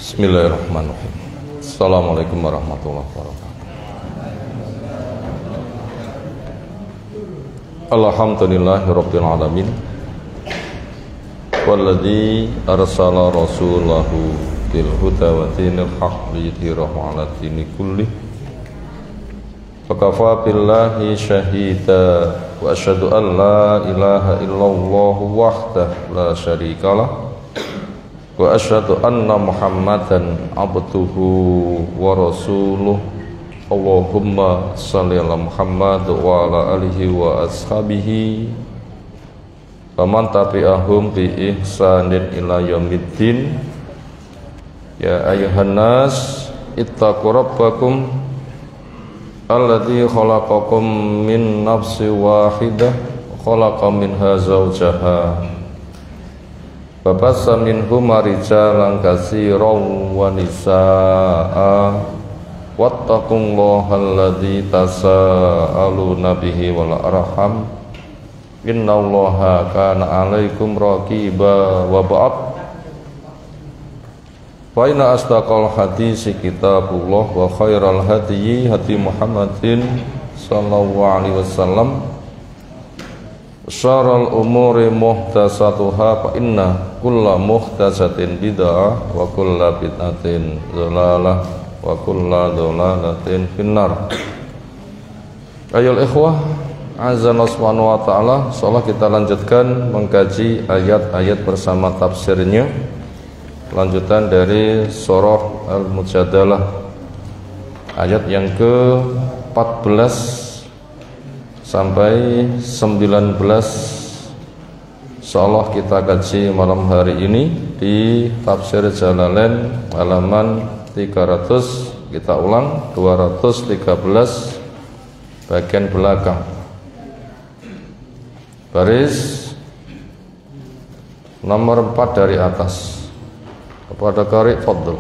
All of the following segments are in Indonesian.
Bismillahirrahmanirrahim. Assalamualaikum warahmatullahi wabarakatuh. Alhamdulillahirabbil alamin. Walladzi arsala rasulahu bil huda wa dinil haqq liyudhhirahu 'ala dini kullih. Fakafa billahi syahida wa asyhadu an la ilaha illallah wahdahu la syarikalah wa asyhadu anna Muhammadan abduhu wa rasuluh. Allahumma shalli ala Muhammad wa ala alihi wa ashabihi wa man tabi'ahum bi ihsanin ila yaumiddin. Ya ayyuhan nas ittaqu rabbakum alladzi khalaqakum min nafsin wahidah wa khalaqa minha zawjaha wa bassa minhuma rijalan katsiran wa nisaa'a wattaqullaha alladzi tasaaluna bihi wal arham innallaha kana 'alaikum raqiba. Wa ba'd, fa inna asdaqal hadisi kitabullah wa khairal hadyi hadi Muhammadin sallallahu alaihi wasallam. Syarrul umuri muhdatsatuha fa inna kulla muhdatsatin bid'ah wa kulla bid'atin dhalalah wa kulla dhalalatin finnar. Ayol ikhwah azza subhanahu wa ta'ala, insyaallah kita lanjutkan mengkaji ayat-ayat bersama tafsirnya. Lanjutan dari surah Al-Mujadalah ayat yang ke-14 sampai 19. Insyaallah kita kaji malam hari ini di tafsir Jalalain halaman 300, kita ulang 213 bagian belakang baris nomor 4 dari atas. Kepada qari fadl.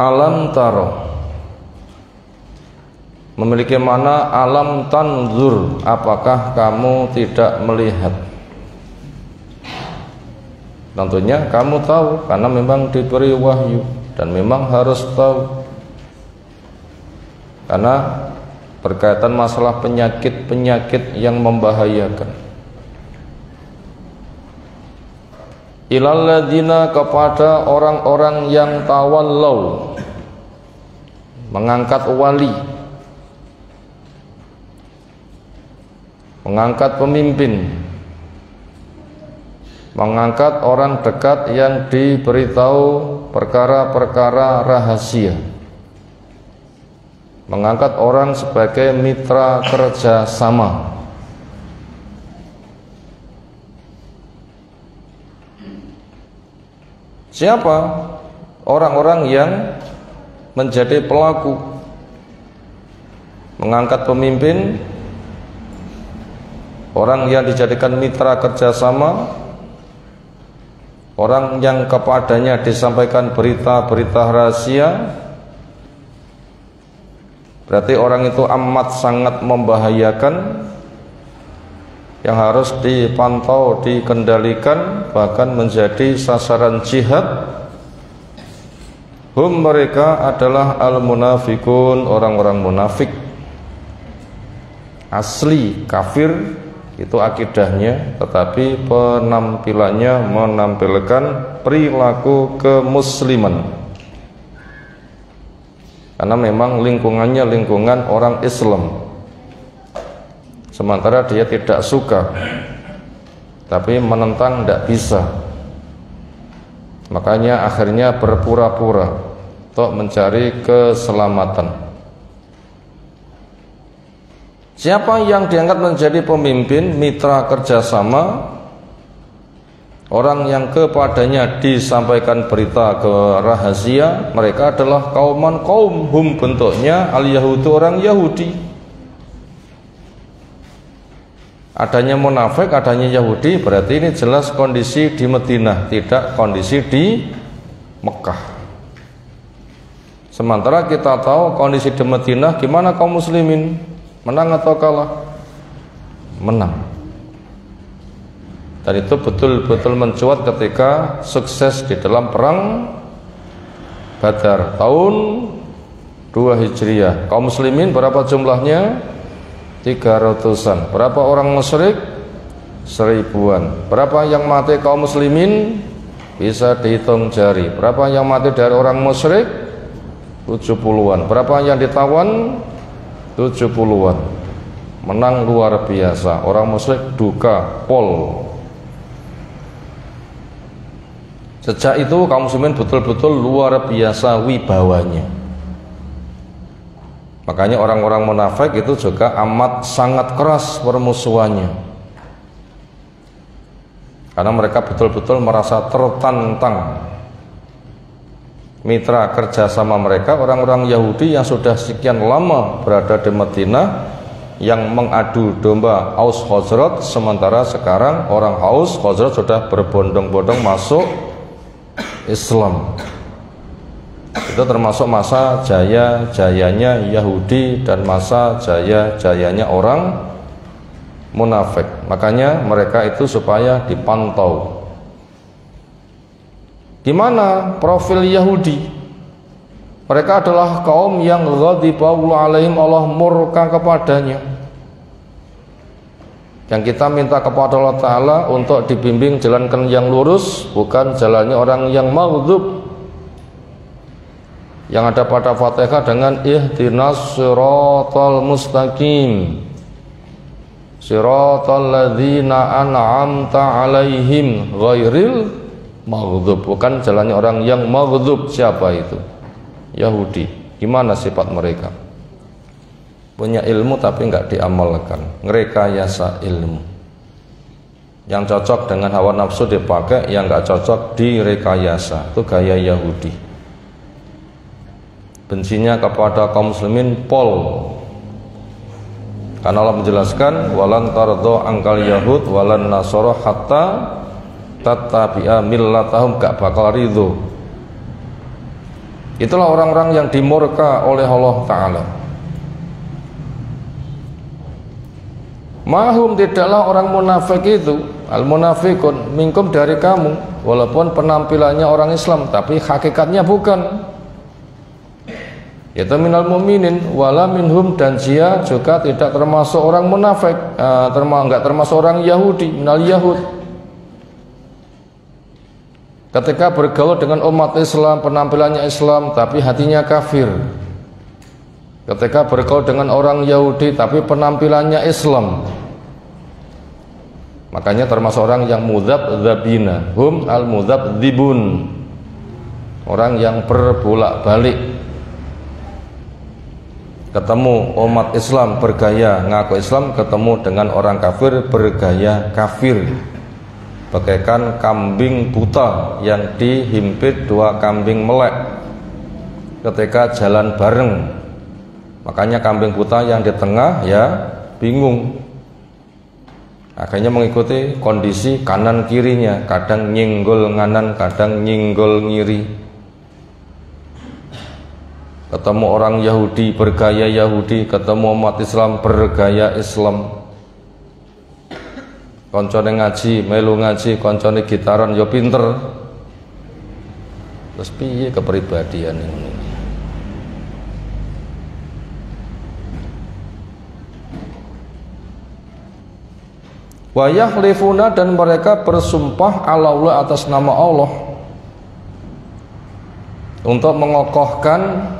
Alam taro memiliki makna alam tanzur, apakah kamu tidak melihat? Tentunya kamu tahu karena memang diberi wahyu dan memang harus tahu. Karena berkaitan masalah penyakit-penyakit yang membahayakan. Ilal ladzina, kepada orang-orang yang tawallau, mengangkat wali, mengangkat pemimpin, mengangkat orang dekat yang diberitahu perkara-perkara rahasia, mengangkat orang sebagai mitra kerja sama. Siapa? Orang-orang yang menjadi pelaku, mengangkat pemimpin, orang yang dijadikan mitra kerjasama, orang yang kepadanya disampaikan berita-berita rahasia. Berarti orang itu amat sangat membahayakan, yang harus dipantau, dikendalikan, bahkan menjadi sasaran jihad. Hum, mereka adalah al-munafikun, orang-orang munafik. Asli kafir itu akidahnya, tetapi penampilannya menampilkan perilaku kemusliman, karena memang lingkungannya lingkungan orang Islam, sementara dia tidak suka, tapi menentang tidak bisa. Makanya akhirnya berpura-pura untuk mencari keselamatan. Siapa yang diangkat menjadi pemimpin, mitra kerjasama, orang yang kepadanya disampaikan berita ke rahasia, mereka adalah kauman kaum, hum bentuknya al-Yahudi, orang Yahudi. Adanya munafik, adanya Yahudi, berarti ini jelas kondisi di Madinah, tidak kondisi di Mekah. Sementara kita tahu kondisi di Madinah, gimana kaum muslimin? Menang atau kalah? Menang. Dan itu betul-betul mencuat ketika sukses di dalam perang Badar tahun 2 Hijriah. Kaum muslimin berapa jumlahnya? 300-an. Berapa orang musyrik? 1000-an. Berapa yang mati kaum muslimin? Bisa dihitung jari. Berapa yang mati dari orang musyrik? 70-an. Berapa yang ditawan? 70-an. Menang luar biasa. Orang musyrik duka pol. Sejak itu kaum muslimin betul-betul luar biasa wibawanya. Makanya orang-orang munafik itu juga amat sangat keras permusuhannya, karena mereka betul-betul merasa tertantang. Mitra kerjasama mereka orang-orang Yahudi yang sudah sekian lama berada di Madinah, yang mengadu domba Aus Khazraj, sementara sekarang orang Aus Khazraj sudah berbondong-bondong masuk Islam. Itu termasuk masa jaya-jayanya Yahudi dan masa jaya-jayanya orang munafik. Makanya mereka itu supaya dipantau. Gimana profil Yahudi? Mereka adalah kaum yang ghadiballahu alaihim, Allah murka kepadanya. Yang kita minta kepada Allah Ta'ala untuk dibimbing jalankan yang lurus, bukan jalannya orang yang maghdub, yang ada pada Fatihah dengan ihdinas siratal mustaqim, siratal ladzina an'amta alaihim ghairil maghdub, bukan jalannya orang yang maghdub. Siapa itu? Yahudi. Gimana sifat mereka? Punya ilmu tapi enggak diamalkan, ngerekayasa ilmu. Yang cocok dengan hawa nafsu dipakai, yang enggak cocok direkayasa. Itu gaya Yahudi. Bencinya kepada kaum muslimin pol, karena Allah menjelaskan walan tardo angkal yahud walan nasoro hatta tattabi'a millatahum, gak bakal ridho. Itulah orang-orang yang dimurka oleh Allah Ta'ala. Mahum, tidaklah orang munafik itu, al munafikun minkum, dari kamu, walaupun penampilannya orang Islam tapi hakikatnya bukan. Yaitu minal mu'minin wala minhum, dan dia juga tidak termasuk orang munafik, enggak termasuk orang Yahudi, minal Yahud. Ketika bergaul dengan umat Islam, penampilannya Islam tapi hatinya kafir. Ketika bergaul dengan orang Yahudi tapi penampilannya Islam, makanya termasuk orang yang mudzabdzabina, hum al mudzabdzibun, orang yang berbolak-balik. Ketemu umat Islam bergaya ngaku Islam, ketemu dengan orang kafir bergaya kafir, bagaikan kambing buta yang dihimpit dua kambing melek ketika jalan bareng. Makanya kambing buta yang di tengah ya bingung, akhirnya mengikuti kondisi kanan kirinya, kadang nyinggol nganan, kadang nyinggol ngiri. Ketemu orang Yahudi bergaya Yahudi, ketemu umat Islam bergaya Islam. Koncone ngaji, melu ngaji, koncone gitaran yo pinter. Terus piye kepribadian ini? Wa yahlifuna, dan mereka bersumpah ala Allah, atas nama Allah, untuk mengokohkan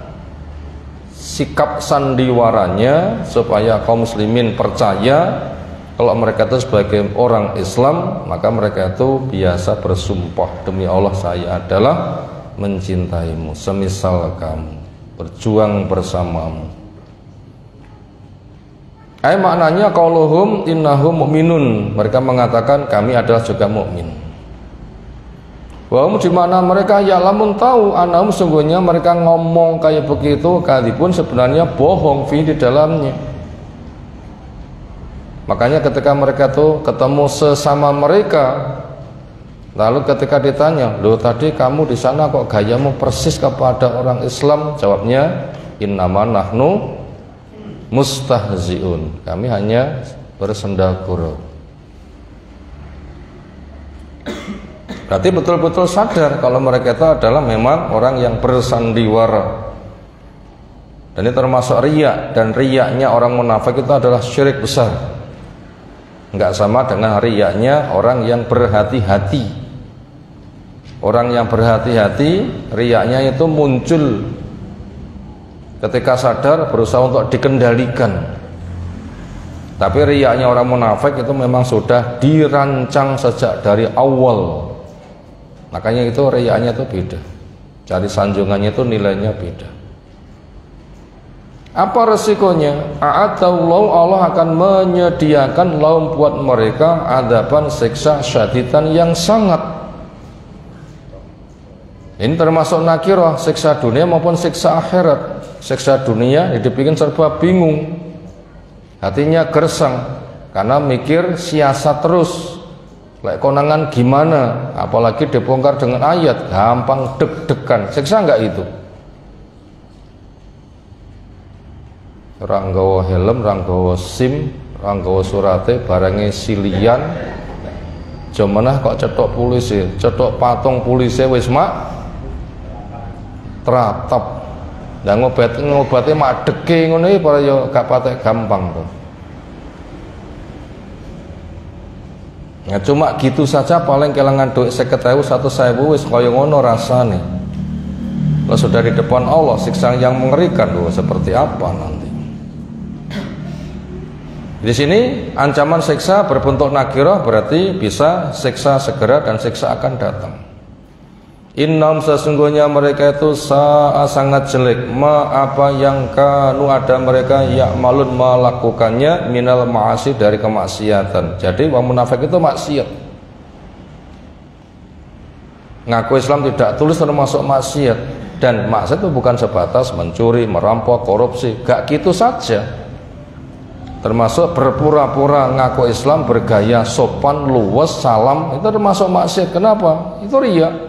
sikap sandiwaranya supaya kaum muslimin percaya kalau mereka itu sebagai orang Islam. Maka mereka itu biasa bersumpah, demi Allah saya adalah mencintaimu semisal kamu, berjuang bersamamu. Maknanya qauluhum innahum mu'minun, mereka mengatakan kami adalah juga mukmin. Wahum, di mana mereka ya lamun tahu, anahum sungguhnya mereka ngomong kayak begitu, kadipun sebenarnya bohong fi di dalamnya. Makanya ketika mereka tuh ketemu sesama mereka, lalu ketika ditanya, loh tadi kamu di sana kok gayamu persis kepada orang Islam? Jawabnya, innama nahnu mustahziun, kami hanya bersenda gurau. Berarti betul-betul sadar kalau mereka itu adalah memang orang yang bersandiwara. Dan ini termasuk riya, dan riyanya orang munafik itu adalah syirik besar. Enggak sama dengan riyanya orang yang berhati-hati. Orang yang berhati-hati, riyanya itu muncul ketika sadar, berusaha untuk dikendalikan. Tapi riyanya orang munafik itu memang sudah dirancang sejak dari awal. Makanya itu riyanya itu beda, cari sanjungannya itu nilainya beda. Apa resikonya? A'adallahu, Allah akan menyediakan lahum buat mereka adaban, siksa syadidan yang sangat. Ini termasuk nakirah, siksa dunia maupun siksa akhirat. Siksa dunia dibikin serba bingung, hatinya gersang karena mikir siasat terus. Lek konangan gimana, apalagi dibongkar dengan ayat, gampang deg-degan. Siksa enggak itu? Ranggawa helm, ranggawa SIM, ranggawa surate, barangnya silian. Jamanah kok cetok polisi, cetok patung polisi wis mak tratap. Lah ngobate mak deke ngono iki para yo gak patek gampang to. Ya cuma gitu saja paling kelangan duit 50.000 100.000 wis kaya ngono rasane. Kalau sudah di depan Allah siksa yang mengerikan loh, seperti apa nanti. Di sini ancaman siksa berbentuk nakirah, berarti bisa siksa segera dan siksa akan datang. Innam, sesungguhnya mereka itu sangat jelek apa yang kanu ada mereka ya'malun melakukannya minal ma'asi, dari kemaksiatan. Jadi orang munafik itu maksiat. Ngaku Islam tidak tulus termasuk maksiat. Dan maksiat itu bukan sebatas mencuri, merampok, korupsi, gak gitu saja. Termasuk berpura-pura ngaku Islam, bergaya sopan, luwes, salam, itu termasuk maksiat. Kenapa? Itu riya.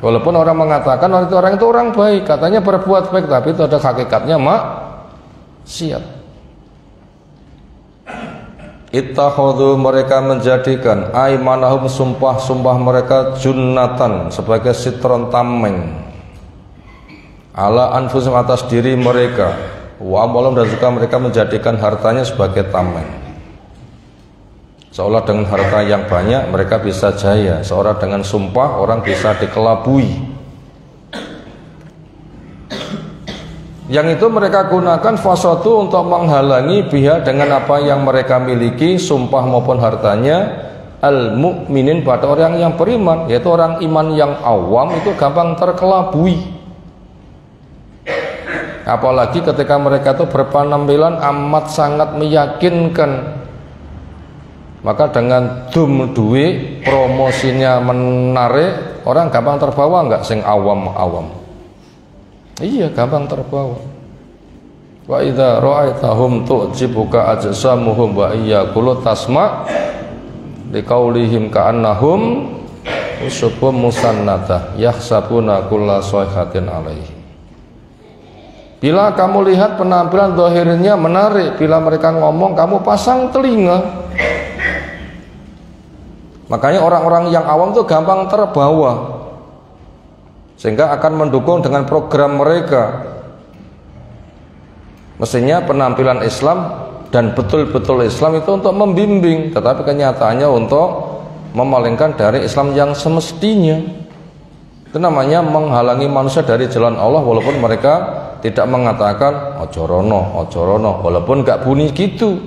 Walaupun orang mengatakan orang itu orang baik, katanya berbuat baik, tapi itu ada hakikatnya maksiat. Ittakhadhu, mereka menjadikan aimanahum, sumpah-sumpah mereka, junnatan, sebagai sitron tameng. ala anfusihim atas diri mereka, wa amwalihim dan juga mereka menjadikan hartanya sebagai tameng. Seolah dengan harta yang banyak mereka bisa jaya, seolah dengan sumpah orang bisa dikelabui. Yang itu mereka gunakan fasadu untuk menghalangi biha dengan apa yang mereka miliki, sumpah maupun hartanya, al-mu'minin pada orang yang beriman, yaitu orang iman yang awam itu gampang terkelabui. Apalagi ketika mereka itu berpenampilan amat sangat meyakinkan, maka dengan duit promosinya menarik, orang gampang terbawa enggak sing awam-awam. Iya, gampang terbawa. Wa idza ra'aitahum tu'jibuka ajsamuhum wa iyyaqulu tasma' liqaulihim ka'annahum usubum musannatah yahsabuna kulla sayhatin alaihi. Bila kamu lihat penampilan zahirnya menarik, bila mereka ngomong kamu pasang telinga. Makanya orang-orang yang awam itu gampang terbawa, sehingga akan mendukung dengan program mereka. Mestinya penampilan Islam dan betul-betul Islam itu untuk membimbing, tetapi kenyataannya untuk memalingkan dari Islam yang semestinya. Itu namanya menghalangi manusia dari jalan Allah, walaupun mereka tidak mengatakan ojo rono, walaupun gak bunyi gitu.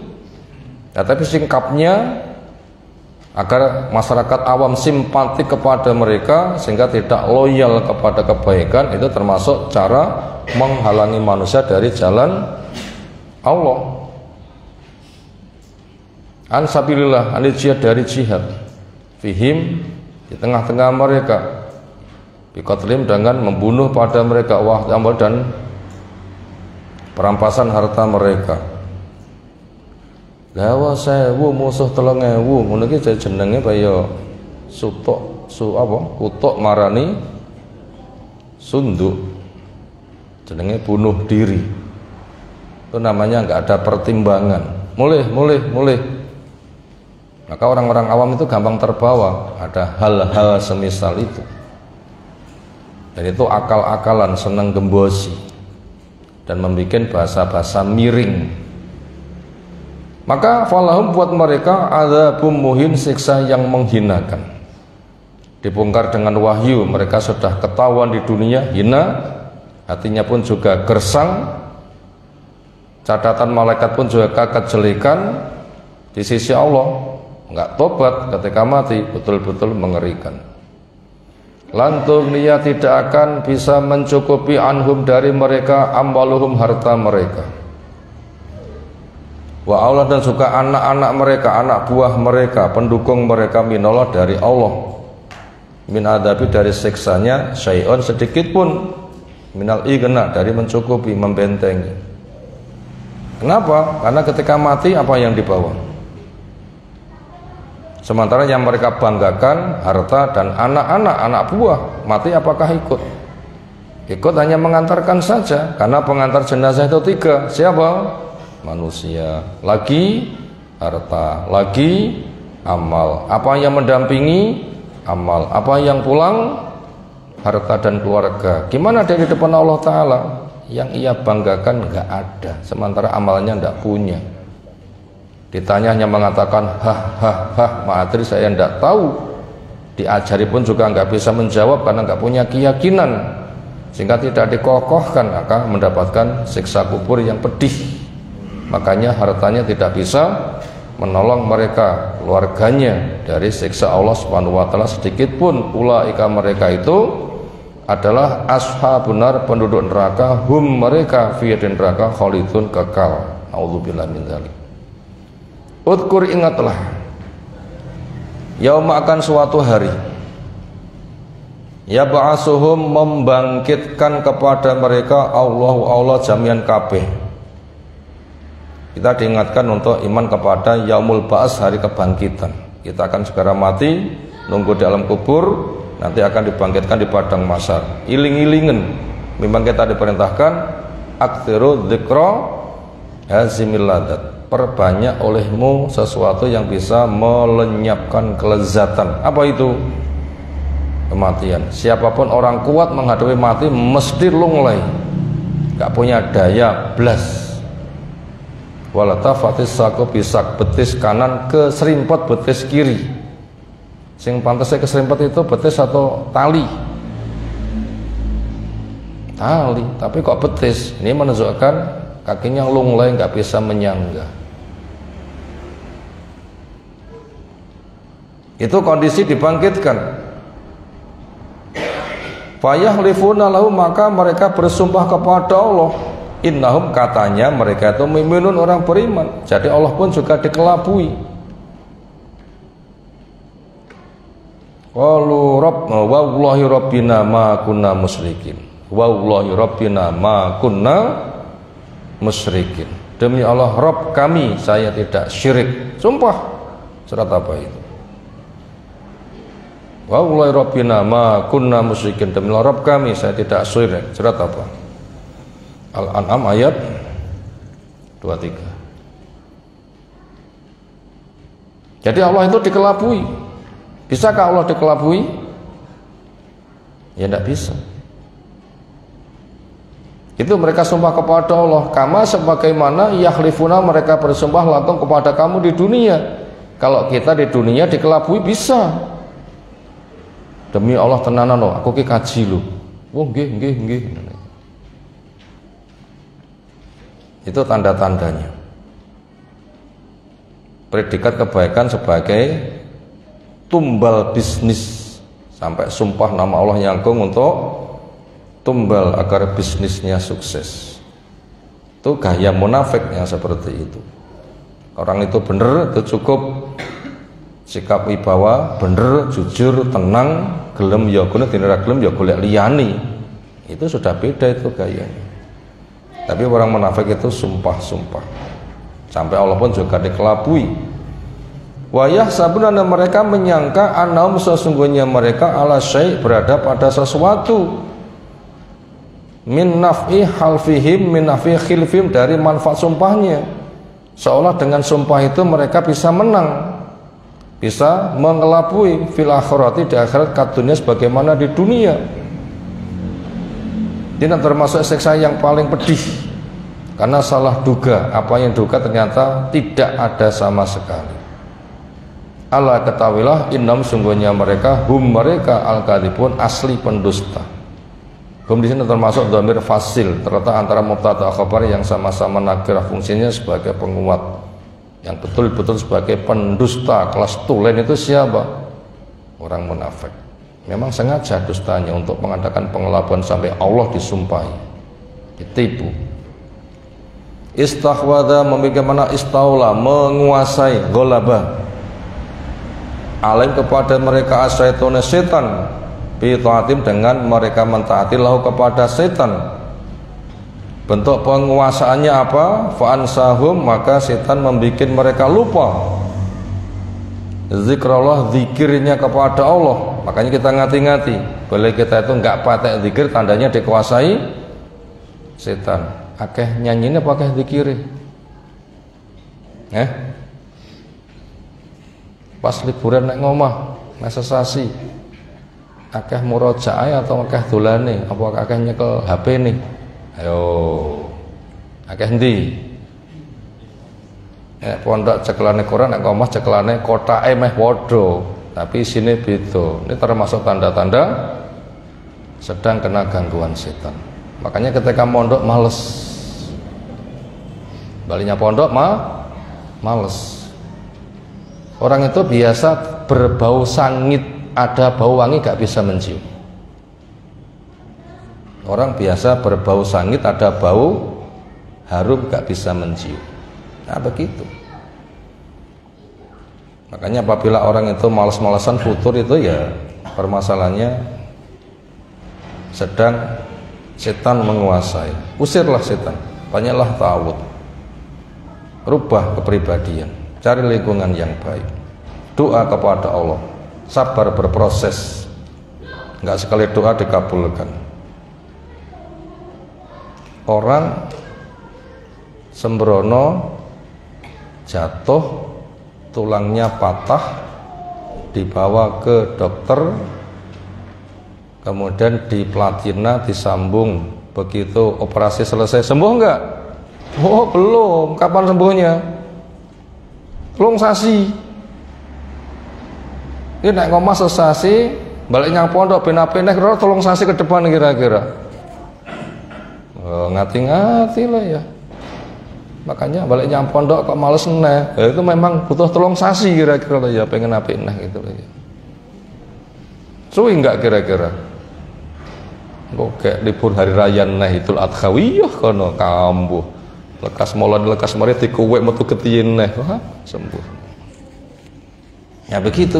Ya, tapi singkapnya agar masyarakat awam simpatik kepada mereka sehingga tidak loyal kepada kebaikan, itu termasuk cara menghalangi manusia dari jalan Allah. An sabilillah, anil jihad, dari jihad, fihim, di tengah-tengah mereka, biqatlim, dengan membunuh pada mereka, wah dan perampasan harta mereka. Lawa sewu musuh 3.000 ngono iki jenenge kaya kutuk marani sunduk, jenenge bunuh diri. Itu namanya enggak ada pertimbangan, mulih. Maka orang-orang awam itu gampang terbawa ada hal-hal semisal itu, dan itu akal-akalan, seneng gembosi dan membuat bahasa-bahasa miring. Maka falahum, buat mereka, adzabum muhin, siksa yang menghinakan. Dibongkar dengan wahyu, mereka sudah ketahuan di dunia hina, hatinya pun juga gersang, catatan malaikat pun juga kejelekan di sisi Allah. Enggak tobat ketika mati, betul-betul mengerikan. Lantung niat tidak akan bisa mencukupi anhum dari mereka, amwaluhum, harta mereka, wa Allah, dan juga anak-anak mereka, anak buah mereka, pendukung mereka, minallah, dari Allah, min adabi, dari siksanya, syai'un, sedikit pun, minal igna, dari mencukupi, membentengi. Kenapa? Karena ketika mati apa yang dibawa? Sementara yang mereka banggakan harta dan anak-anak, anak buah, mati apakah ikut? Ikut hanya mengantarkan saja, karena pengantar jenazah itu 3. Siapa? Manusia, lagi harta, lagi amal. Apa yang mendampingi? Amal. Apa yang pulang? Harta dan keluarga. Gimana dari depan Allah Ta'ala? Yang ia banggakan nggak ada, sementara amalnya nggak punya. Ditanya hanya mengatakan maatri, saya nggak tahu. Diajari pun juga nggak bisa menjawab karena nggak punya keyakinan, sehingga tidak dikokohkan, akan mendapatkan siksa kubur yang pedih. Makanya hartanya tidak bisa menolong mereka, keluarganya, dari siksa Allah Subhanahu wa taala sedikit pun. Ulaika, mereka itu adalah ashabun nar, penduduk neraka, hum, mereka, fi neraka, khalidun, kekal. Auzubillahi min dzalik. Udkur, ingatlah, yauma, akan suatu hari, ya ba'asuhum, membangkitkan kepada mereka Allah jami'an kabeh. Kita diingatkan untuk iman kepada yaumul ba'as, hari kebangkitan. Kita akan segera mati, nunggu di alam kubur, nanti akan dibangkitkan di padang mahsyar. Iling-ilingen, memang kita diperintahkan aktsiru dzikra hazimil ladat, perbanyak olehmu sesuatu yang bisa melenyapkan kelezatan. Apa itu? Kematian. Siapapun orang kuat menghadapi mati mesti lunglai. nggak punya daya blas. Walatafatis saku bisak, betis kanan keserimpet betis kiri. Sing pantasnya keserimpet itu betis atau tali? Tali, tapi kok betis? Ini menunjukkan kakinya lunglai, nggak bisa menyangga. Itu kondisi dibangkitkan. Fayahlifuna lahu, maka mereka bersumpah kepada Allah. Innahum, katanya mereka itu mu'minun, orang beriman. Jadi Allah pun juga dikelabui. Qalu wallahi rabbina ma kunna musyrikin. Wallahi rabbina ma kunna musyrikin. Demi Allah Rabb kami, saya tidak syirik. Sumpah. Surat apa itu? Wallahi rabbina ma kunna musyrikin. Demi Allah Rabb kami, saya tidak syirik. Surat apa? Al-An'am ayat 23. Jadi Allah itu dikelabui. Bisakah Allah dikelabui? Ya tidak bisa. Itu mereka sumpah kepada Allah. Kama sebagaimana yahlifuna, mereka bersumpah langsung kepada kamu di dunia. Kalau kita di dunia dikelabui bisa. Demi Allah tenanan loh, aku ki kaji lo. Oh nggih. Itu tanda-tandanya. Predikat kebaikan sebagai tumbal bisnis, sampai sumpah nama Allah nyangkung untuk tumbal agar bisnisnya sukses. Itu gaya munafik yang seperti itu. Orang itu bener, itu cukup sikap wibawa, bener, jujur, tenang, gelem ya guna, tidak gelem ya golek liyani. Itu sudah beda itu gayanya. Tapi orang munafik itu sumpah-sumpah, sampai Allah pun juga dikelabui. Wa yahsabuna, mereka menyangka annahum, sesungguhnya mereka ala syai', berada pada sesuatu, min naf'i halfihim, min naf'i khilfihim, dari manfaat sumpahnya. Seolah dengan sumpah itu mereka bisa menang, bisa mengelabui fil akhirati, di akhirat, kadunya sebagaimana di dunia. Ini termasuk siksa yang paling pedih, karena salah duga. Apa yang duga ternyata tidak ada sama sekali. Ala ketahuilah, innam, sungguhnya mereka, hum, mereka, al-kadhibun, asli pendusta. Hum di sini termasuk dhamir fasil, terletak antara mubtada khabar yang sama-sama nakirah, fungsinya sebagai penguat. Yang betul-betul sebagai pendusta kelas tulen itu siapa? Orang munafik. Memang sengaja dustanya untuk mengadakan pengelabuan sampai Allah disumpahi, ditipu. Istahwadha, bagaimana istaula, menguasai, golaba, alim kepada mereka asyaitun, setan, bitaatim, dengan mereka mentaati lahu kepada setan. Bentuk penguasaannya apa? Fa'ansahum, maka setan membuat mereka lupa zikrullah, zikirnya kepada Allah. Makanya kita ngati-ngati, boleh kita itu nggak pakai zikir, tandanya dikuasai setan. Akeh nyanyinya pakai zikir, pas liburan naik ngomah mesesasi, akeh murojaah atau akeh dolane, apa akeh nyekel HP nih? Ayo, akeh ndi? Pondok cekelane Quran, nek ngomah cekelane kotake meh padha, tapi sini beda. Ini termasuk tanda-tanda sedang kena gangguan setan. Makanya ketika mondok males, balinya pondok males. Orang itu biasa berbau sangit, ada bau wangi gak bisa mencium. Orang biasa berbau sangit, ada bau harum gak bisa mencium. Nah begitu. Makanya apabila orang itu malas-malasan futur, itu ya permasalahannya sedang setan menguasai. Usirlah setan, banyaklah ta'awud, rubah kepribadian, cari lingkungan yang baik, doa kepada Allah, sabar berproses. Enggak sekali doa dikabulkan. Orang sembrono jatuh, tulangnya patah, dibawa ke dokter, kemudian di platina, disambung Begitu operasi selesai, sembuh enggak? Oh belum. Kapan sembuhnya? Telung sasi. Ini naik ngomong sesasi, balik nyang pondok ben-ben telung sasi ke depan kira-kira. Ngati-ngati lah ya. Makanya balik nyang pondok kok males neh. Ya, itu memang butuh telung sasi kira-kira lah ya, pengen apik neh gitu lah ya. Suwi enggak kira-kira? Kok kayak libur hari raya neh Idul Adha wiyah kono kambuh. Lekas molon lekas mari dikuwek metu ketiyen neh. Wah, sembuh. Ya begitu.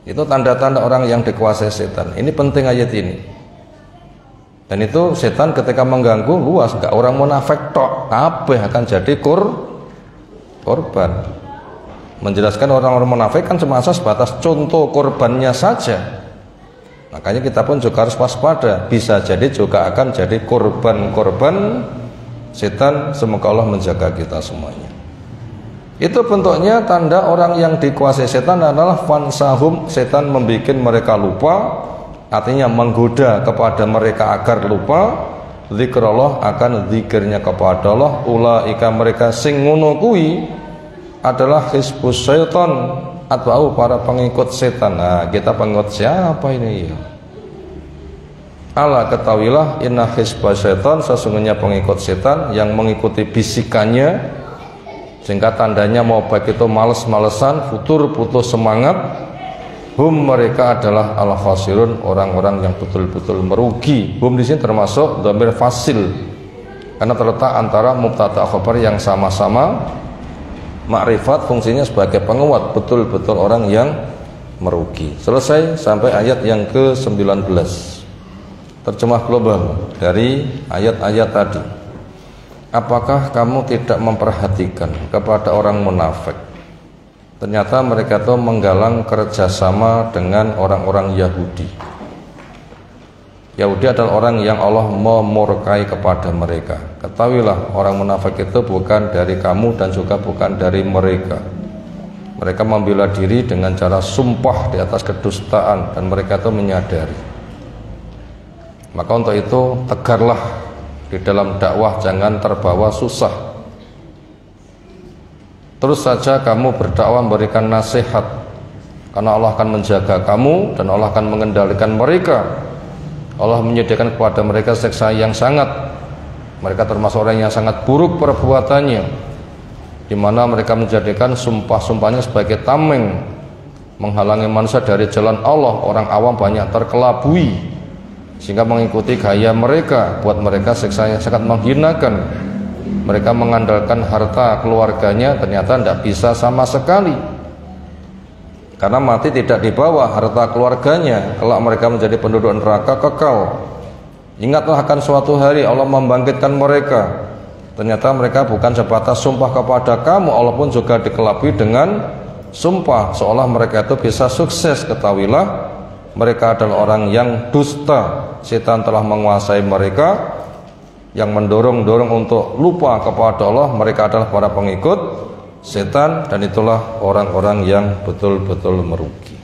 Itu tanda-tanda orang yang dikuasai setan. Ini penting ayat ini. Dan itu setan ketika mengganggu luas, enggak orang munafik tok, kabeh akan jadi korban. Menjelaskan orang-orang munafik kan cuma sebatas contoh korbannya saja. Makanya kita pun juga harus waspada, bisa jadi juga akan jadi korban-korban setan. Semoga Allah menjaga kita semuanya. Itu bentuknya tanda orang yang dikuasai setan adalah fansahum, setan membuat mereka lupa, artinya menggoda kepada mereka agar lupa zikrullah, akan zikirnya kepada Allah. Ulaika mereka sing ngono kuwi adalah hizbus syaitan, atba'u para pengikut setan. Nah, kita pengikut siapa ini ya? Ala ketahuilah inna hizbus syaitan, sesungguhnya pengikut setan yang mengikuti bisikannya, sehingga tandanya mau baik itu males-malesan, futur putus semangat. Hum mereka adalah al-khasirun, orang-orang yang betul-betul merugi. Hum di sini termasuk dhamir fasil, karena terletak antara mubtada khabar yang sama-sama makrifat, fungsinya sebagai penguat, betul-betul orang yang merugi. Selesai sampai ayat yang ke-19. Terjemah global dari ayat-ayat tadi. Apakah kamu tidak memperhatikan kepada orang munafik? Ternyata mereka itu menggalang kerjasama dengan orang-orang Yahudi. Yahudi adalah orang yang Allah memurkai kepada mereka. Ketahuilah orang munafik itu bukan dari kamu dan juga bukan dari mereka. Mereka membela diri dengan cara sumpah di atas kedustaan, dan mereka itu menyadari. Maka untuk itu tegarlah di dalam dakwah, jangan terbawa susah. Terus saja kamu berdakwah, memberikan nasihat, karena Allah akan menjaga kamu dan Allah akan mengendalikan mereka. Allah menyediakan kepada mereka siksa yang sangat. Mereka termasuk orang yang sangat buruk perbuatannya, di mana mereka menjadikan sumpah-sumpahnya sebagai tameng, menghalangi manusia dari jalan Allah. Orang awam banyak terkelabui sehingga mengikuti gaya mereka. Buat mereka siksa yang sangat menghinakan. Mereka mengandalkan harta keluarganya, ternyata tidak bisa sama sekali, karena mati tidak dibawa harta keluarganya. Kalau mereka menjadi penduduk neraka kekal. Ingatlah akan suatu hari Allah membangkitkan mereka. Ternyata mereka bukan sebatas sumpah kepada kamu, Allah pun juga dikelabui dengan sumpah seolah mereka itu bisa sukses. Ketahuilah mereka adalah orang yang dusta. Setan telah menguasai mereka, yang mendorong-dorong untuk lupa kepada Allah. Mereka adalah para pengikut setan, dan itulah orang-orang yang betul-betul merugi.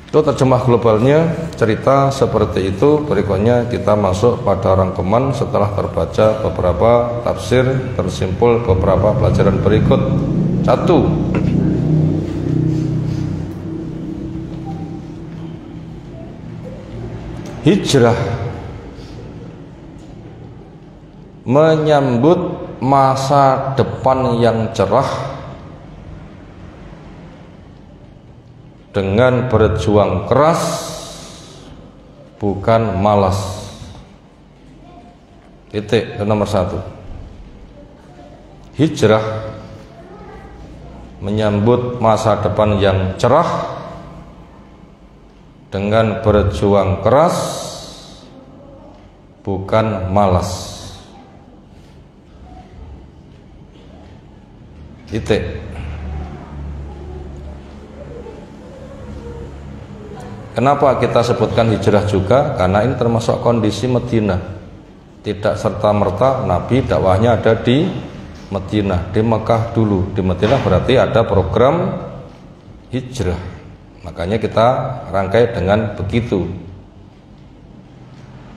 Itu terjemah globalnya, cerita seperti itu. Berikutnya kita masuk pada rangkuman setelah terbaca beberapa tafsir, tersimpul beberapa pelajaran berikut. 1. Hijrah menyambut masa depan yang cerah dengan berjuang keras, bukan malas. Titik nomor 1. Hijrah menyambut masa depan yang cerah dengan berjuang keras, bukan malas. Titik. Kenapa kita sebutkan hijrah juga? Karena ini termasuk kondisi Madinah. Tidak serta-merta Nabi dakwahnya ada di Madinah, di Mekah dulu. Di Madinah berarti ada program hijrah. Makanya kita rangkai dengan begitu.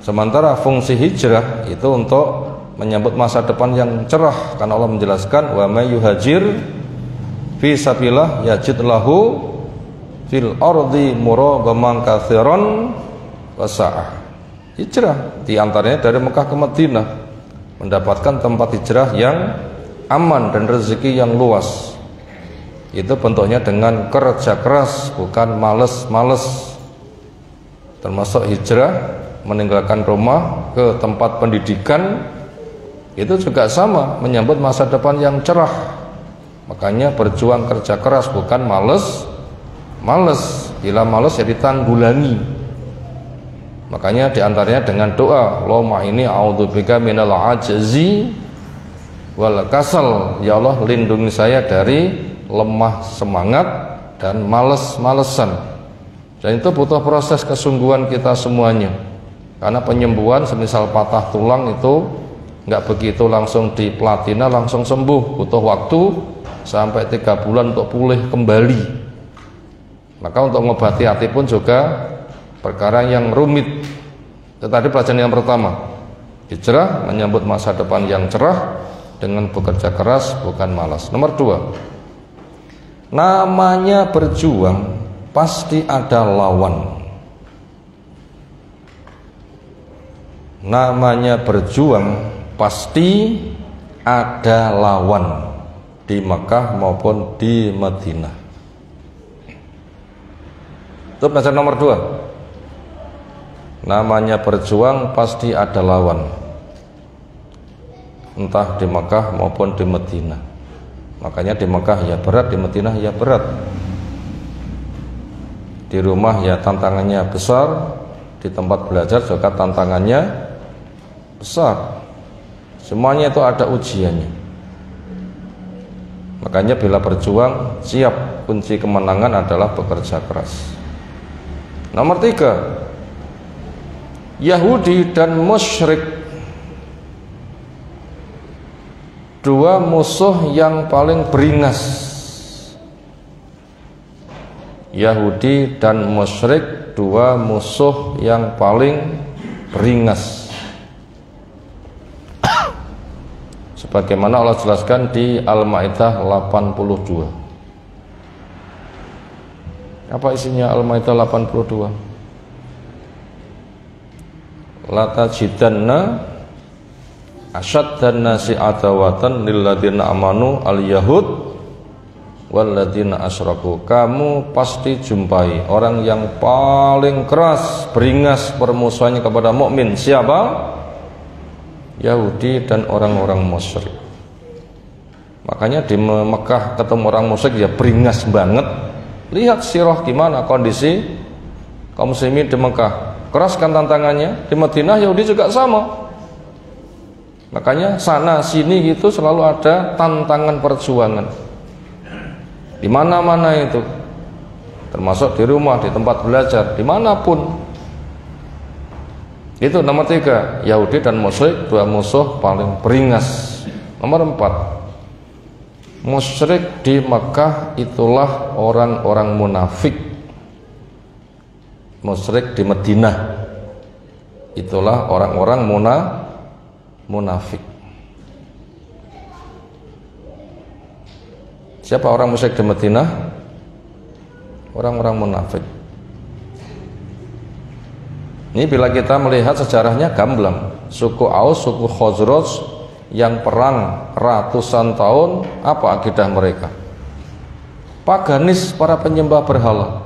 Sementara fungsi hijrah itu untuk menyambut masa depan yang cerah, karena Allah menjelaskan wa may yuhajir fi sabilillah yajid lahu fil ardi muragaman katsiran wa sa'ah. Hijrah diantaranya dari Mekah ke Madinah, mendapatkan tempat hijrah yang aman dan rezeki yang luas. Itu bentuknya dengan kerja keras, bukan males-males. Termasuk hijrah meninggalkan rumah ke tempat pendidikan, itu juga sama, menyambut masa depan yang cerah. Makanya berjuang kerja keras, bukan males. Bila males ya ditanggulangi. Makanya diantaranya dengan doa, Allahumma inni a'udzubika minal ajzi wal kasal. Ya Allah, lindungi saya dari lemah semangat dan males-malesan. Dan itu butuh proses kesungguhan kita semuanya. Karena penyembuhan semisal patah tulang itu nggak begitu langsung di platina langsung sembuh, butuh waktu sampai 3 bulan untuk pulih kembali. Maka untuk mengobati hati pun juga perkara yang rumit. Itu tadi pelajaran yang pertama, hijrah menyambut masa depan yang cerah dengan bekerja keras, bukan malas. Nomor 2, namanya berjuang pasti ada lawan. Namanya berjuang pasti ada lawan di Mekah maupun di Madinah. Itu pelajaran nomor 2. Namanya berjuang pasti ada lawan, entah di Mekah maupun di Madinah. Makanya di Mekah ya berat, di Madinah ya berat. Di rumah ya tantangannya besar, di tempat belajar juga tantangannya besar. Semuanya itu ada ujiannya. Makanya bila berjuang siap, kunci kemenangan adalah bekerja keras. Nomor 3, Yahudi dan musyrik, dua musuh yang paling beringas. Yahudi dan musyrik, dua musuh yang paling beringas. Sebagaimana Allah jelaskan di Al-Maidah 82. Apa isinya Al-Maidah 82? La tajidanna asyaddan nasi adawatan lilladzina amanu al-yahud walladzina asyraku. Kamu pasti jumpai orang yang paling keras beringas permusuhannya kepada mukmin. Siapa? Yahudi dan orang-orang musyrik. Makanya di Mekah ketemu orang musyrik ya beringas banget. Lihat sirah gimana kondisi kaum muslimin di Mekah. Keras kan tantangannya. Di Madinah Yahudi juga sama. Makanya sana sini gitu selalu ada tantangan perjuangan. Di mana-mana itu. Termasuk di rumah, di tempat belajar, dimanapun. Itu nomor 3, Yahudi dan musyrik, dua musuh paling beringas. Nomor 4, musyrik di Mekah itulah orang-orang munafik. Musyrik di Madinah itulah orang-orang munafik. Siapa orang musyrik di Madinah? Orang-orang munafik. Ini bila kita melihat sejarahnya gamblang. Suku Aus, suku Khazraj yang perang ratusan tahun, apa akidah mereka? Paganis, para penyembah berhala.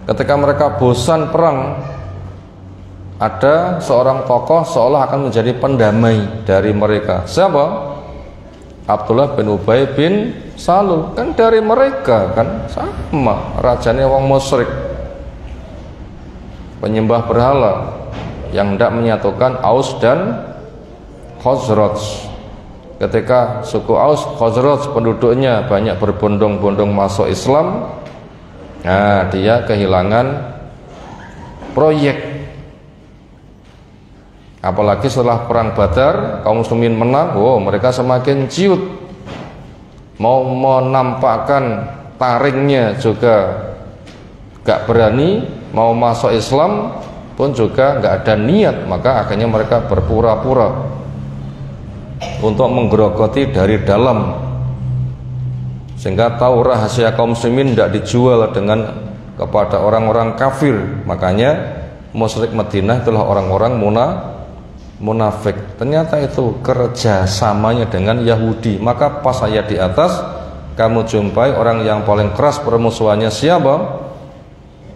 Ketika mereka bosan perang, ada seorang tokoh seolah akan menjadi pendamai dari mereka. Siapa? Abdullah bin Ubay bin Salul. Kan dari mereka kan sama, rajanya wong musyrik, penyembah berhala yang hendak menyatukan Aus dan Khazraj. Ketika suku Aus, Khazraj penduduknya banyak berbondong-bondong masuk Islam, nah dia kehilangan proyek. Apalagi setelah perang Badar, kaum muslimin menang, mereka semakin ciut, mau menampakkan taringnya juga gak berani, mau masuk Islam pun juga nggak ada niat, maka akhirnya mereka berpura-pura untuk menggerogoti dari dalam, sehingga tahu rahasia kaum muslimin tidak dijual dengan kepada orang-orang kafir. Makanya musyrik Madinah itulah orang-orang munafik. Ternyata itu kerjasamanya dengan Yahudi. Maka pas ayat di atas kamu jumpai orang yang paling keras permusuhannya siapa?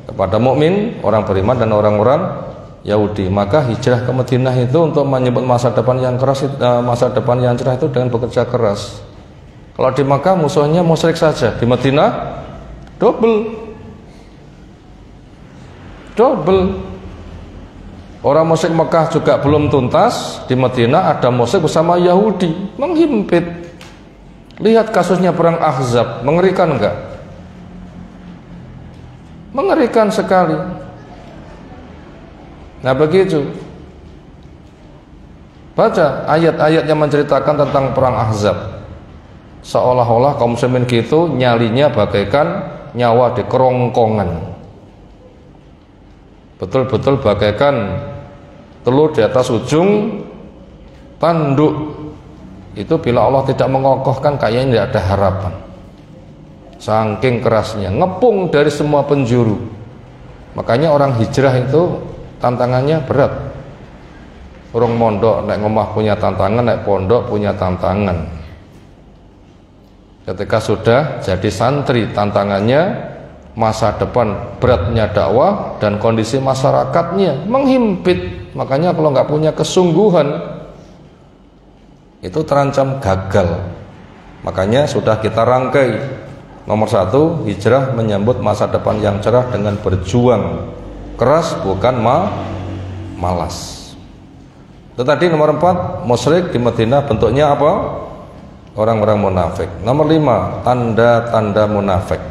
Kepada mukmin, orang beriman dan orang-orang Yahudi. Maka hijrah ke Madinah itu untuk menyebut masa depan yang keras, masa depan yang cerah itu dengan bekerja keras. Kalau di Makkah musuhnya musyrik saja, di Madinah double. Orang musyrik Mekah juga belum tuntas, di Madinah ada musyrik bersama Yahudi menghimpit. Lihat kasusnya perang Ahzab, mengerikan enggak? Mengerikan sekali. Nah begitu. Baca ayat-ayat yang menceritakan tentang perang Ahzab. Seolah-olah kaum muslimin itu nyalinya bagaikan nyawa di kerongkongan. Betul-betul bagaikan telur di atas ujung tanduk. Itu bila Allah tidak mengokohkan kayaknya tidak ada harapan. Saking kerasnya, ngepung dari semua penjuru. Makanya orang hijrah itu tantangannya berat. Orang mondok naik ngomah punya tantangan, naik pondok punya tantangan. Ketika sudah jadi santri, tantangannya masa depan, beratnya dakwah dan kondisi masyarakatnya menghimpit. Makanya kalau nggak punya kesungguhan itu terancam gagal. Makanya sudah kita rangkai. Nomor 1, hijrah menyambut masa depan yang cerah dengan berjuang keras, bukan malas. Itu tadi nomor 4, musyrik di Madinah bentuknya apa? Orang-orang munafik. Nomor 5, tanda-tanda munafik.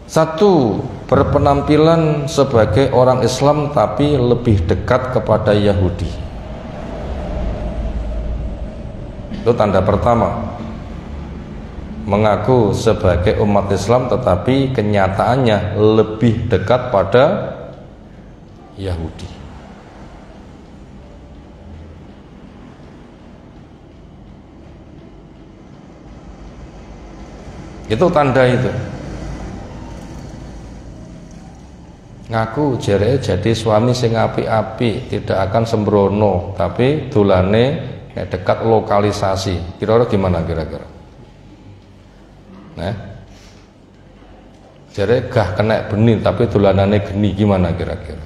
1, berpenampilan sebagai orang Islam tapi lebih dekat kepada Yahudi. Itu tanda pertama. Mengaku sebagai umat Islam tetapi kenyataannya lebih dekat pada Yahudi. Itu tanda itu. Ngaku jere jadi suami sing apik-apik, tidak akan sembrono, tapi dolane dekat lokalisasi. Kira-kira gimana kira-kira? Nah, jere gah kena benih tapi dolanane geni, gimana kira-kira?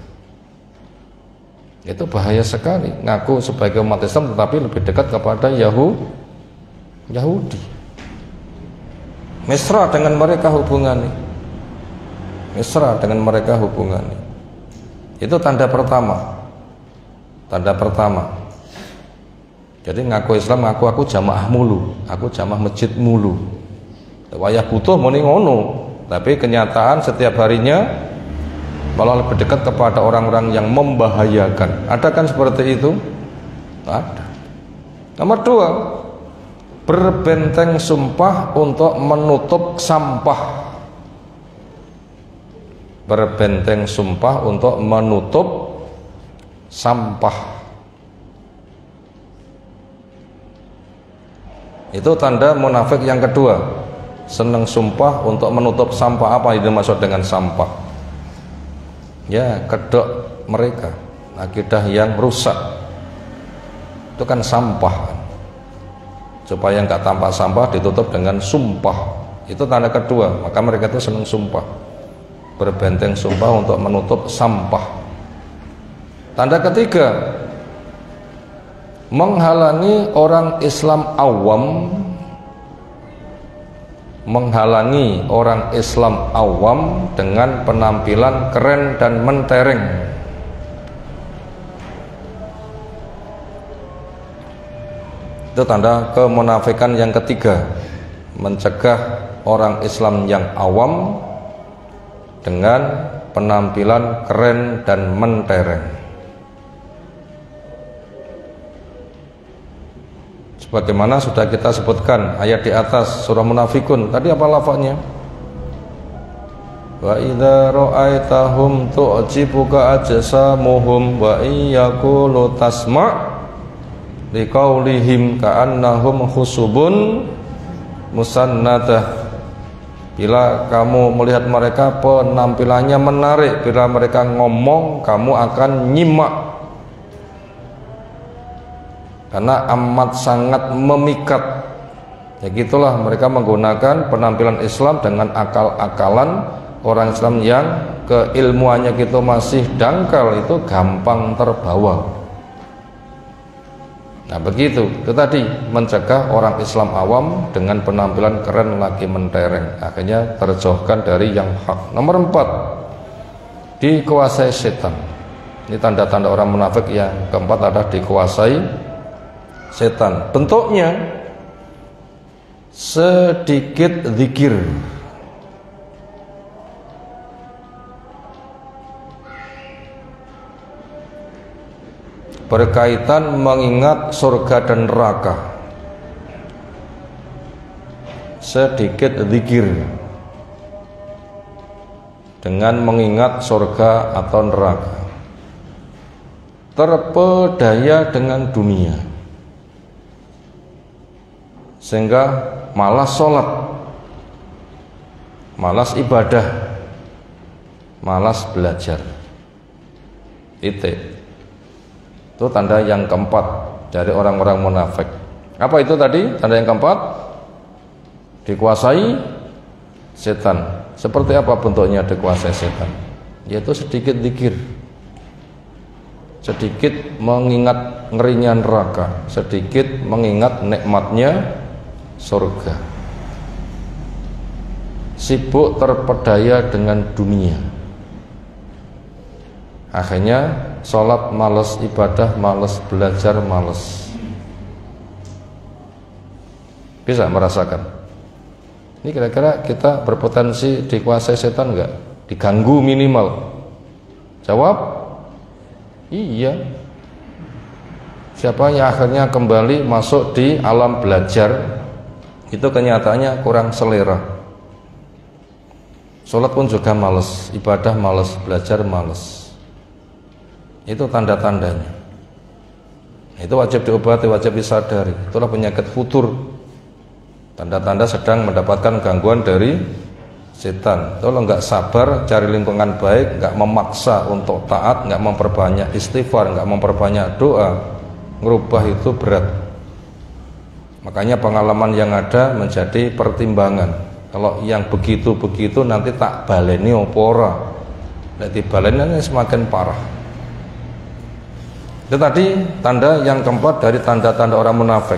Itu bahaya sekali. Ngaku sebagai umat Islam tetapi lebih dekat kepada Yahudi. Mesra dengan mereka hubungannya. Mesra dengan mereka hubungannya. Itu tanda pertama. Tanda pertama. Jadi ngaku Islam, aku jamaah mulu, aku jamaah masjid mulu. Wayah butuh muni ngono, tapi kenyataan setiap harinya malah lebih dekat kepada orang-orang yang membahayakan. Ada kan seperti itu? Ada. Nomor 2, berbenteng sumpah untuk menutup sampah. Berbenteng sumpah untuk menutup sampah. Itu tanda munafik yang kedua. Senang sumpah untuk menutup sampah. Apa yang dimaksud dengan sampah? Ya, kedok mereka, akidah yang rusak. Itu kan sampah. Supaya nggak tampak sampah ditutup dengan sumpah. Itu tanda kedua. Maka mereka itu senang sumpah. Berbenteng sumpah untuk menutup sampah. Tanda ketiga, menghalangi orang Islam awam, menghalangi orang Islam awam dengan penampilan keren dan mentereng. Itu tanda kemunafikan yang ketiga, mencegah orang Islam yang awam dengan penampilan keren dan mentereng. Sebagaimana sudah kita sebutkan ayat di atas surah Munafikun. Tadi apa lafaznya? wa idza ra'aitahum tu'jibuka ajsamuhum wa iyaqulu tasma' liqaulihim ka'annahum khusubun musannadah. Bila kamu melihat mereka penampilannya menarik, bila mereka ngomong kamu akan nyimak, karena amat sangat memikat. Ya gitulah, mereka menggunakan penampilan Islam dengan akal-akalan orang Islam yang keilmuannya gitu masih dangkal, itu gampang terbawa. Nah begitu, itu tadi mencegah orang Islam awam dengan penampilan keren lagi mentereng, akhirnya terjauhkan dari yang hak. Nomor 4, dikuasai setan. Ini tanda-tanda orang munafik. Yang keempat adalah dikuasai setan. Bentuknya sedikit zikir, berkaitan mengingat surga dan neraka, sedikit zikir dengan mengingat surga atau neraka, terpedaya dengan dunia sehingga malas sholat, malas ibadah, malas belajar. Itu tanda yang keempat dari orang-orang munafik. Apa itu tadi? Tanda yang keempat, dikuasai setan. Seperti apa bentuknya dikuasai setan? Yaitu sedikit zikir, sedikit mengingat ngerinya neraka, sedikit mengingat nikmatnya surga, sibuk terpedaya dengan dunia. Akhirnya sholat males, ibadah males, belajar males. Bisa merasakan? Ini kira-kira kita berpotensi dikuasai setan enggak? Diganggu minimal. Jawab, iya. Siapa yang akhirnya kembali masuk di alam belajar, itu kenyataannya kurang selera. Sholat pun juga males, ibadah males, belajar males. Itu tanda-tandanya. Itu wajib diobati, wajib disadari. Itulah penyakit futur. Tanda-tanda sedang mendapatkan gangguan dari setan. Kalau nggak sabar cari lingkungan baik, nggak memaksa untuk taat, nggak memperbanyak istighfar, nggak memperbanyak doa, ngerubah itu berat. Makanya pengalaman yang ada menjadi pertimbangan. Kalau yang begitu-begitu nanti tak baleni opora, nanti baleni semakin parah. Itu tadi tanda yang keempat dari tanda-tanda orang munafik.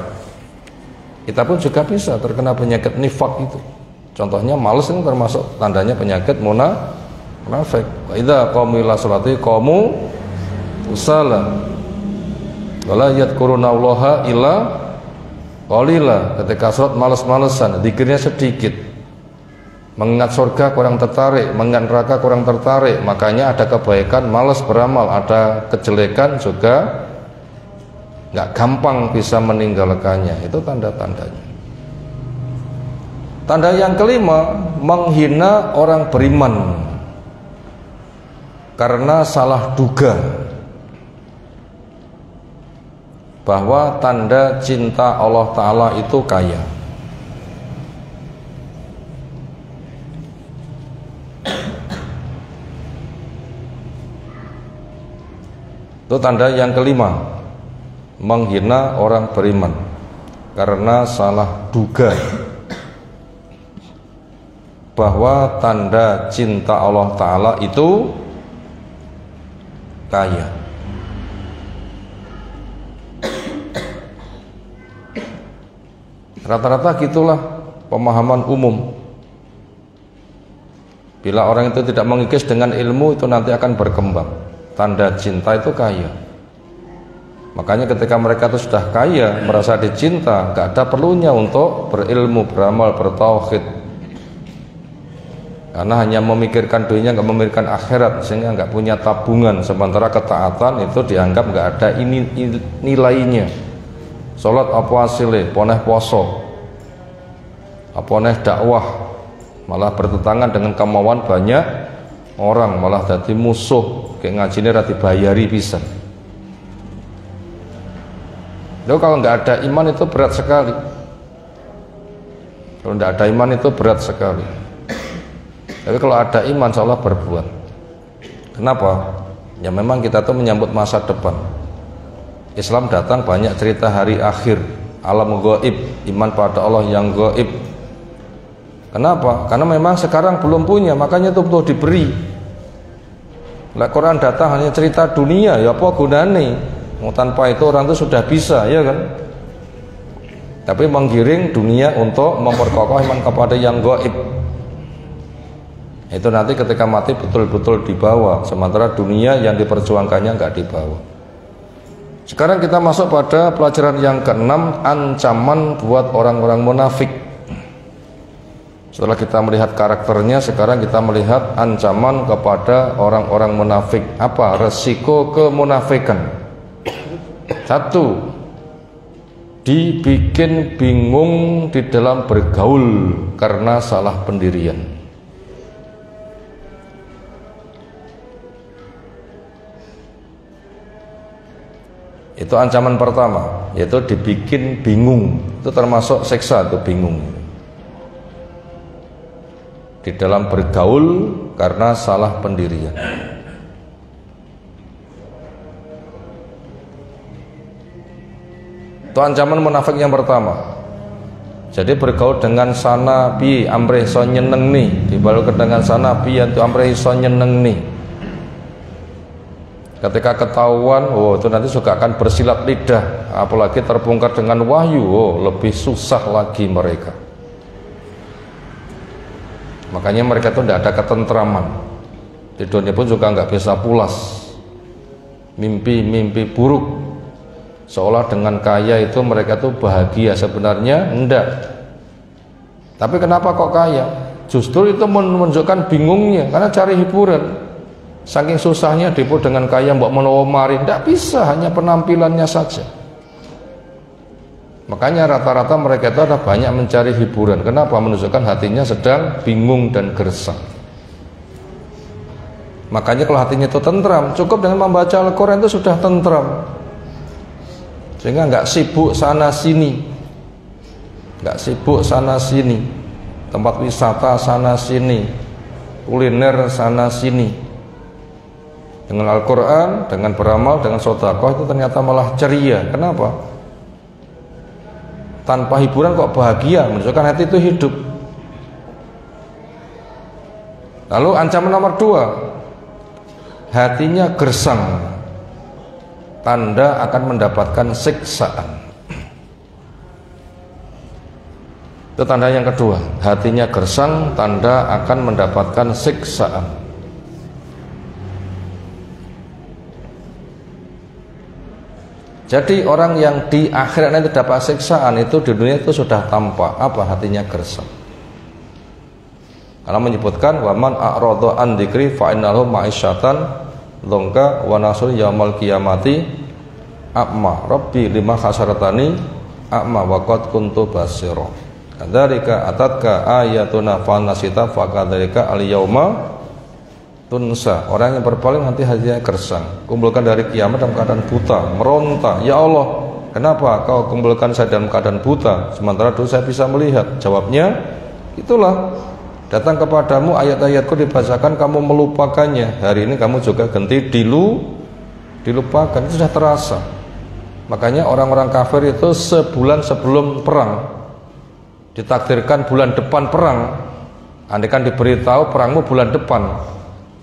Kita pun juga bisa terkena penyakit nifak itu. Contohnya malas ini termasuk tandanya penyakit munafik. Wa idza qamu ila sholati qamu usala wala yadhkurunallaha illa qalila. Ketika sholat malas-malesan, zikirnya sedikit. Mengingat surga kurang tertarik, mengingat neraka kurang tertarik. Makanya ada kebaikan malas beramal, ada kejelekan juga nggak gampang bisa meninggalkannya. Itu tanda-tandanya. Tanda yang kelima, menghina orang beriman karena salah duga bahwa tanda cinta Allah Ta'ala itu kaya. Itu tanda yang kelima, menghina orang beriman karena salah duga bahwa tanda cinta Allah Ta'ala itu kaya. Rata-rata gitulah pemahaman umum. Bila orang itu tidak mengikis dengan ilmu, itu nanti akan berkembang. Tanda cinta itu kaya. Makanya ketika mereka itu sudah kaya, merasa dicinta, gak ada perlunya untuk berilmu, beramal, bertauhid. Karena hanya memikirkan dunia, gak memikirkan akhirat, sehingga gak punya tabungan. Sementara ketaatan itu dianggap gak ada nilainya. Sholat apa hasilnya, poneh poso, apa neh dakwah, malah bertentangan dengan kemauan banyak orang, malah jadi musuh. Kayak ngajine ra dibayari pisan. Loh, kalau nggak ada iman itu berat sekali. Kalau nggak ada iman itu berat sekali. Tapi kalau ada iman, insya Allah berbuat. Kenapa? Ya memang kita tuh menyambut masa depan. Islam datang banyak cerita hari akhir, alam gaib, iman pada Allah yang gaib. Kenapa? Karena memang sekarang belum punya, makanya itu betul diberi. Lah Quran datang hanya cerita dunia, ya apa gunane? Mau tanpa itu orang itu sudah bisa, ya kan? Tapi menggiring dunia untuk memperkokoh iman kepada yang gaib. Itu nanti ketika mati betul-betul dibawa, sementara dunia yang diperjuangkannya nggak dibawa. Sekarang kita masuk pada pelajaran yang keenam, ancaman buat orang-orang munafik. Setelah kita melihat karakternya, sekarang kita melihat ancaman kepada orang-orang munafik. Apa resiko kemunafikan? Satu, dibikin bingung di dalam bergaul karena salah pendirian. Itu ancaman pertama, yaitu dibikin bingung. Itu termasuk siksa, itu bingung di dalam bergaul karena salah pendirian. Itu ancaman munafik yang pertama. Jadi bergaul dengan sana pi amrih so nyeneng nih, dibalut dengan sana pi itu amrih so nyeneng nih. Ketika ketahuan, oh itu nanti juga akan bersilat lidah, apalagi terbongkar dengan wahyu, oh lebih susah lagi mereka. Makanya mereka itu tidak ada ketentraman, tidurnya pun juga nggak bisa pulas, mimpi-mimpi buruk, seolah dengan kaya itu mereka tuh bahagia, sebenarnya enggak. Tapi kenapa kok kaya? Justru itu menunjukkan bingungnya, karena cari hiburan. Saking susahnya diput dengan kaya mbok menawa mari, tidak bisa, hanya penampilannya saja. Makanya rata-rata mereka itu ada banyak mencari hiburan. Kenapa? Menunjukkan hatinya sedang bingung dan gersang. Makanya kalau hatinya itu tentram, cukup dengan membaca Al-Quran itu sudah tentram, sehingga nggak sibuk sana sini, nggak sibuk sana sini, tempat wisata sana sini, kuliner sana sini. Dengan Al-Quran, dengan beramal, dengan sedekah itu ternyata malah ceria. Kenapa? Tanpa hiburan kok bahagia, menunjukkan hati itu hidup. Lalu ancaman nomor 2, hatinya gersang, tanda akan mendapatkan siksaan. Itu tanda yang kedua, hatinya gersang, tanda akan mendapatkan siksaan. Jadi orang yang di akhirat nanti dapat siksaan itu di dunia itu sudah tampak apa? Hatinya gersang. Karena menyebutkan waman a'rada an dzikri fa innahu ma'isyatan dzonka wa nasr yaumal qiyamati a'ma rabbi lima khasaratani a'ma wa qad kuntu basira. Kadzalika atatka ayatuna fa nasita fa kadzalika al yauma tunsa. Orang yang berpaling nanti hatinya gersang, kumpulkan dari kiamat dalam keadaan buta, meronta, ya Allah kenapa kau kumpulkan saya dalam keadaan buta sementara dulu saya bisa melihat? Jawabnya, itulah datang kepadamu ayat-ayatku dibacakan kamu melupakannya, hari ini kamu juga ganti dilupakan. Itu sudah terasa. Makanya orang-orang kafir itu sebulan sebelum perang ditakdirkan bulan depan perang, andaikan diberitahu perangmu bulan depan,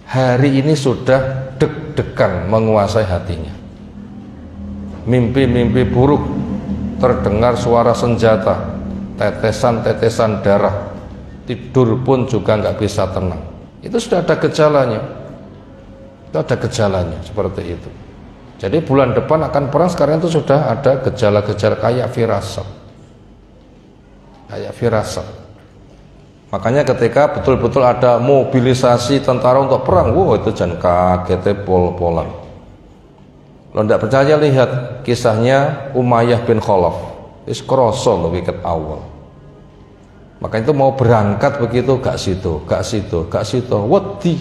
hari ini sudah deg-degan menguasai hatinya. Mimpi-mimpi buruk, terdengar suara senjata, tetesan-tetesan darah, tidur pun juga nggak bisa tenang. Itu sudah ada gejalanya. Itu ada gejalanya seperti itu. Jadi bulan depan akan perang, sekarang itu sudah ada gejala-gejala kayak firasat. Kayak firasat. Makanya ketika betul-betul ada mobilisasi tentara untuk perang, wow itu jangan kaget pol-polan. Kalau tidak percaya lihat kisahnya Umayyah bin Khalaf. Is kroso loh wiket awal. Maka itu mau berangkat begitu gak situ, wedi.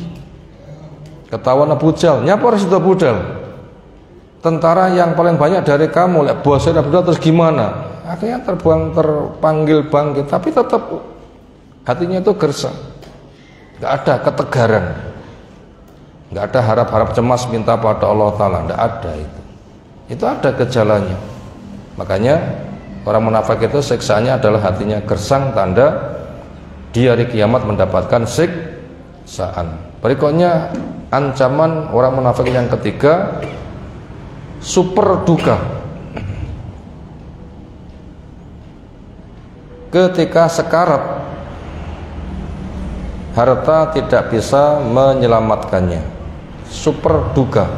Ketahuan Abu Jahal, nyapa harus itu Abu Jahal. Tentara yang paling banyak dari kamu, lihat bosnya Abu Jahal terus gimana? Akhirnya terpanggil bangkit, tapi tetap hatinya itu gersang. Gak ada ketegaran, gak ada harap-harap cemas minta pada Allah Ta'ala, gak ada itu. Itu ada gejalanya. Makanya orang munafik itu siksaannya adalah hatinya gersang, tanda di hari kiamat mendapatkan siksaan. Berikutnya ancaman orang munafik yang ketiga, super duka. Ketika sekarat, harta tidak bisa menyelamatkannya. Super duka.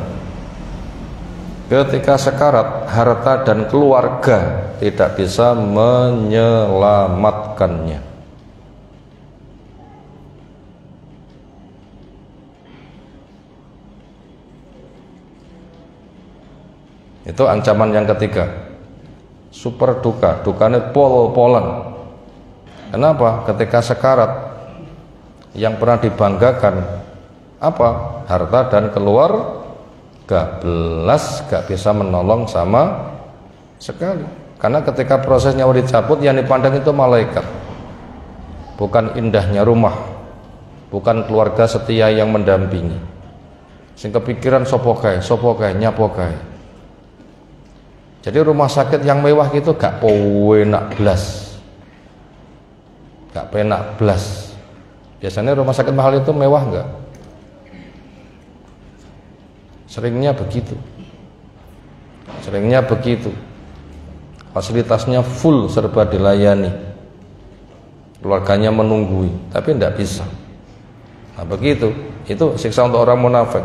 Ketika sekarat, harta dan keluarga tidak bisa menyelamatkannya. Itu ancaman yang ketiga. Super duka, dukanya pol-polan. Kenapa? Ketika sekarat, yang pernah dibanggakan apa? Harta dan keluarga. Belas gak bisa menolong sama sekali. Karena ketika proses nyawa dicabut, yang dipandang itu malaikat, bukan indahnya rumah, bukan keluarga setia yang mendampingi. Sing kepikiran sopokai, nyapokai. Jadi rumah sakit yang mewah itu gak penak blas, gak penak blas. Biasanya rumah sakit mahal itu mewah enggak? Seringnya begitu. Fasilitasnya full, serba dilayani, keluarganya menunggui, tapi tidak bisa. Nah begitu, itu siksa untuk orang munafik.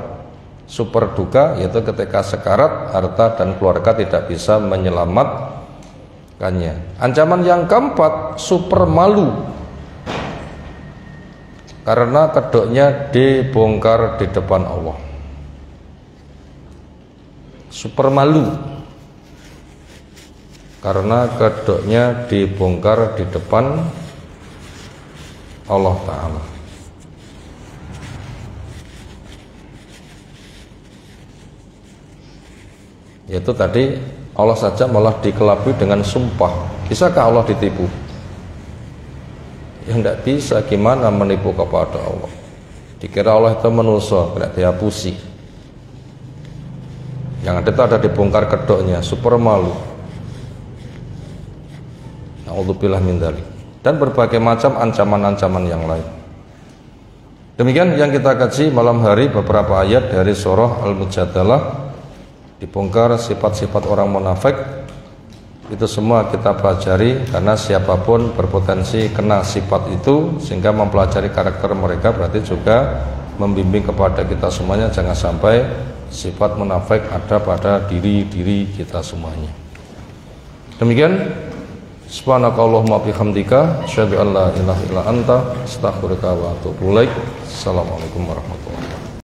Super duka yaitu ketika sekarat, harta dan keluarga tidak bisa menyelamatkannya. Ancaman yang keempat, super malu, karena kedoknya dibongkar di depan Allah. Super malu karena kedoknya dibongkar di depan Allah Ta'ala. Yaitu tadi Allah saja malah dikelabui dengan sumpah. Bisakah Allah ditipu? Ya tidak bisa. Gimana menipu kepada Allah? Dikira Allah itu manusia, tidak dihapusi. Yang ada dibongkar kedoknya, super malu. Na'udzubillah min dzalik. Dan berbagai macam ancaman-ancaman yang lain. Demikian yang kita kaji malam hari, beberapa ayat dari surah Al-Mujadalah. Dibongkar sifat-sifat orang munafik. Itu semua kita pelajari, karena siapapun berpotensi kena sifat itu, sehingga mempelajari karakter mereka berarti juga membimbing kepada kita semuanya jangan sampai sifat munafik ada pada diri kita semuanya. Demikian, subhanakallahumma bihamdika asyhadu an la ilaha illa anta astaghfiruka wa atubu ilaik. Assalamualaikum warahmatullahi wabarakatuh.